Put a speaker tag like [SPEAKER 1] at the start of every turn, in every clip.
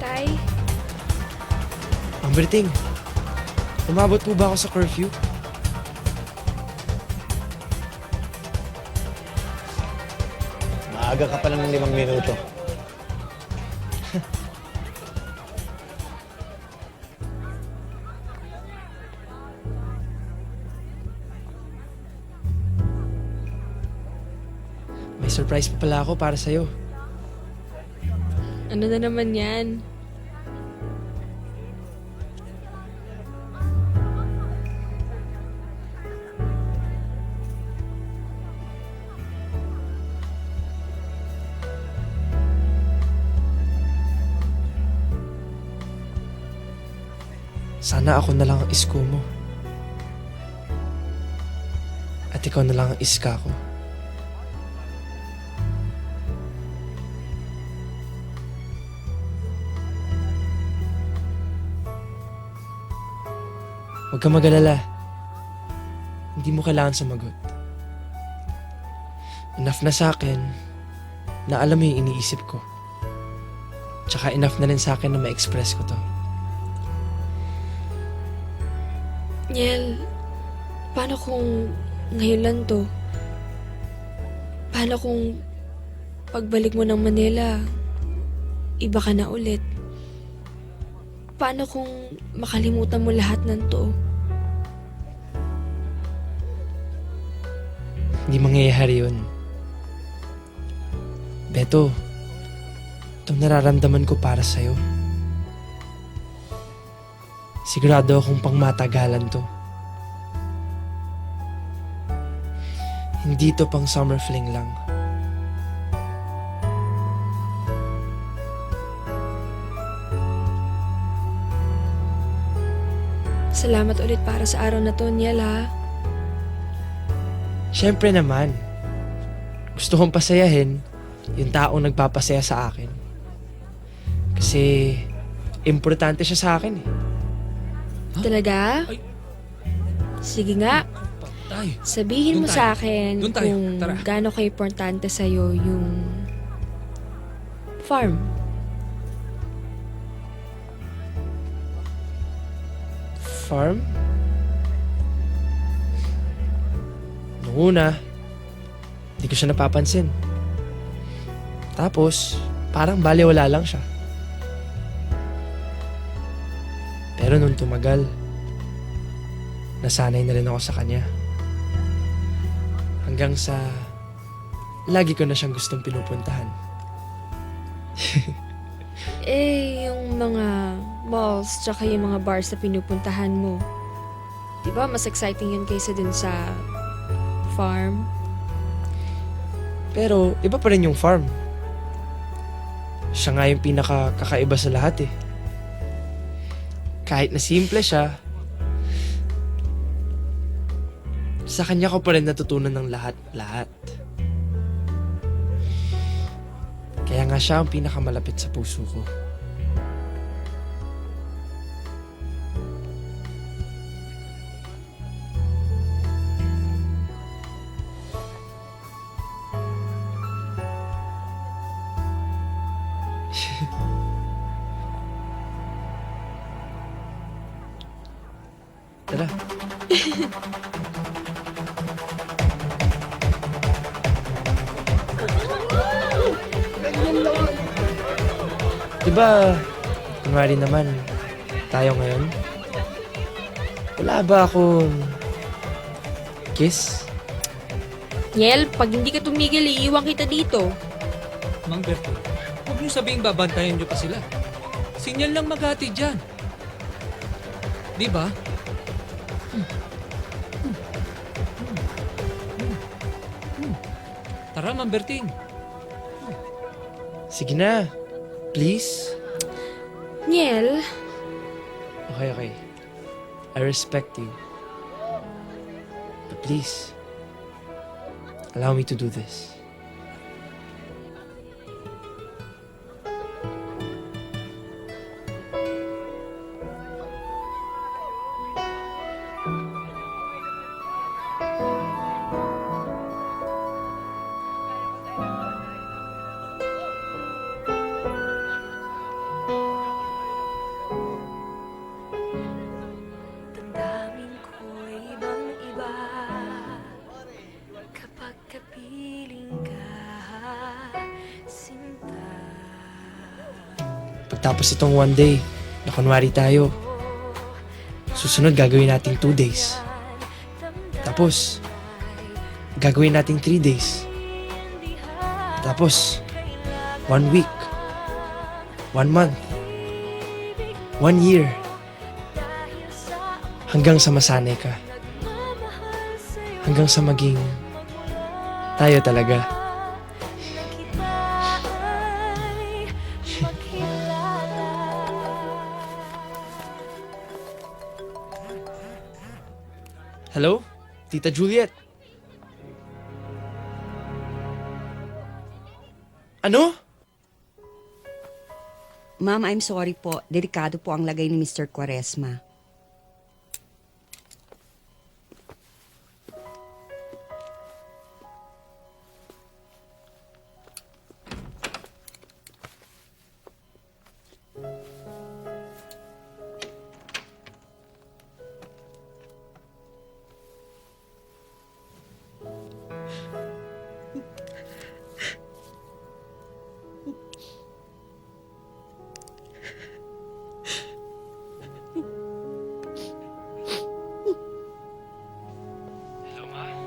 [SPEAKER 1] Tay?
[SPEAKER 2] Ang Berting, umabot po ba ako sa curfew?
[SPEAKER 3] Maaga ka pa ng 5 minuto.
[SPEAKER 2] May surprise pa pala ako para sa'yo.
[SPEAKER 1] Ano na naman yan?
[SPEAKER 2] Sana ako na lang ang isko mo. At ikaw na lang ang iska ko. Huwag kang mag-alala. Hindi mo kailangan sumagot. Enough na sa akin na alam mo yung iniisip ko. Tsaka enough na rin sa akin na ma-express ko to.
[SPEAKER 1] Niel, paano kung ngayon lang to? Paano kung pagbalik mo ng Manila, iba ka na ulit? Paano kung makalimutan mo lahat ng to?
[SPEAKER 2] Hindi mangyayari yun. Beto, itong nararamdaman ko para sa'yo. Sigurado akong pangmatagalan to. Hindi to pang summer fling lang.
[SPEAKER 1] Salamat ulit para sa araw na to, Niel, ha?
[SPEAKER 2] Siyempre naman, gusto kong pasayahin yung taong nagpapasaya sa akin. Kasi, importante siya sa akin eh.
[SPEAKER 1] Talaga?
[SPEAKER 4] Ay.
[SPEAKER 1] Sige nga,
[SPEAKER 4] Tay,
[SPEAKER 1] sabihin mo
[SPEAKER 4] Doon
[SPEAKER 1] sa
[SPEAKER 4] tayo.
[SPEAKER 1] akin
[SPEAKER 4] Doon tayo.
[SPEAKER 1] kung
[SPEAKER 4] Tara.
[SPEAKER 1] gaano ka-importante sa'yo yung farm.
[SPEAKER 2] Farm? Noong una, hindi ko siya napapansin. Tapos, parang baliwala lang siya. Pero nung tumagal, nasanay na rin ako sa kanya. Hanggang sa, lagi ko na siyang gustong pinupuntahan.
[SPEAKER 1] Yung mga malls tsaka yung mga bars na pinupuntahan mo, di ba mas exciting yun kaysa dun sa farm?
[SPEAKER 2] Pero, iba pa rin yung farm. Siya nga yung pinaka-kakaiba sa lahat eh. Kahit na simple siya, sa kanya ko pa rin natutunan ng lahat-lahat. Kaya nga siya ang pinakamalapit sa puso ko. Tara. Diba, kunwari naman, tayo ngayon, wala ba akong kiss?
[SPEAKER 1] Niel, pag hindi ka tumigil, iiwan kita dito.
[SPEAKER 4] Mang Berto, huwag niyo sabihing babantayan niyo pa sila. Sinyal lang maghati dyan. Di ba? Tara, Mang Berting.
[SPEAKER 2] Sige na, please.
[SPEAKER 1] Niel,
[SPEAKER 2] Okay, okay. I respect you. But please, allow me to do this. Tapos itong one day, na kunwari tayo. Susunod gagawin nating 2 days. Tapos, gagawin nating 3 days. Tapos, 1 week. 1 month. 1 year. Hanggang sa masanay ka. Hanggang sa maging tayo talaga. Hello? Tita Juliet? Ano?
[SPEAKER 3] Ma'am, I'm sorry po. Delikado po ang lagay ni Mr. Quaresma.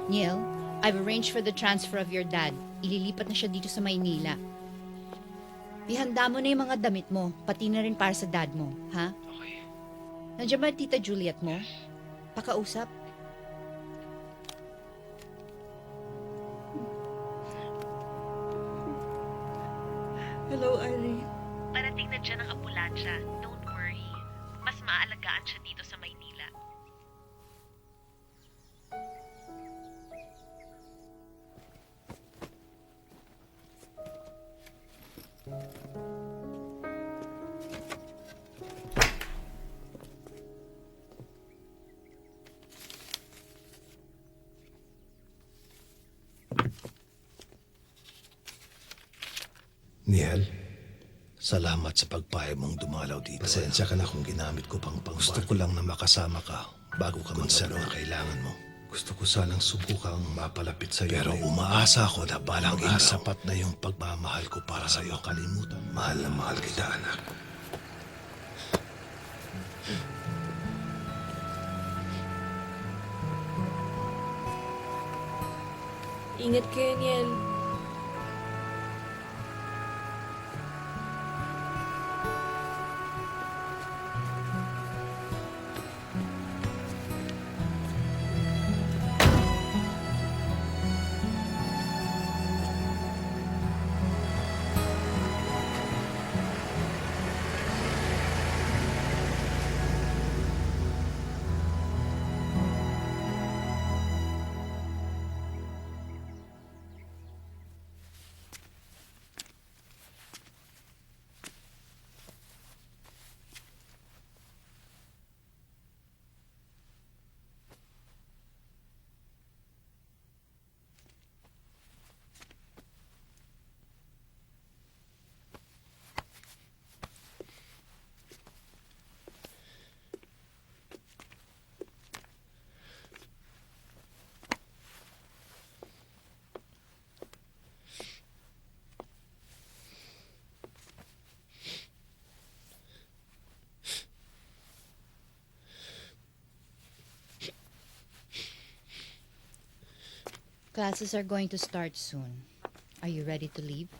[SPEAKER 5] Neil, I've arranged for the transfer of your dad. Ililipat na siya dito sa Maynila. Ihanda mo na yung mga damit mo, pati na rin para sa dad mo, ha?
[SPEAKER 2] Okay.
[SPEAKER 5] Nandiyan ba Tita Juliet mo? Pakausap?
[SPEAKER 3] Hello, Irene.
[SPEAKER 6] Parating na dyan ang ambulansya. Don't worry. Mas maaalagaan siya dito sa Maynila.
[SPEAKER 7] Niel, salamat sa pagpayag mong dumalaw dito. Pasensya ka na kung ginamit ko pang pangbar. Gusto ko lang na makasama ka bago ka magsabi na kailangan mo. Gusto ko sanang subukang mapalapit sa iyo. Pero umaasa ako na balang araw, sapat na yung pagmamahal ko para sa iyo. Kalimutan. Mahal na mahal kita, anak.
[SPEAKER 1] Ingat kayo, Niel.
[SPEAKER 5] Classes are going to start soon. Are you ready to leave?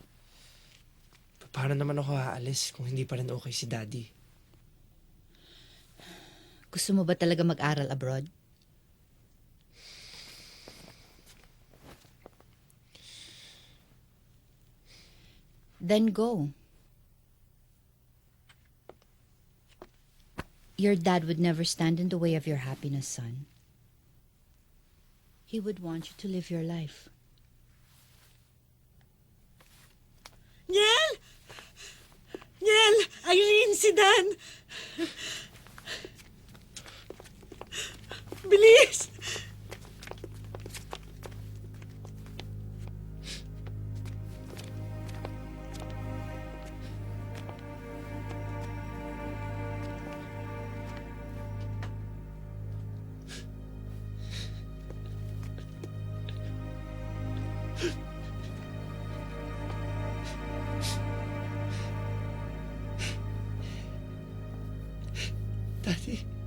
[SPEAKER 2] Paano naman ako aalis kung hindi pa rin okay si Daddy?
[SPEAKER 5] Gusto mo ba talaga mag-aral abroad? Then go. Your dad would never stand in the way of your happiness, son. He would want you to live your life.
[SPEAKER 3] Niel! Niel! Irene, si Dan! Bilis!
[SPEAKER 2] Daddy.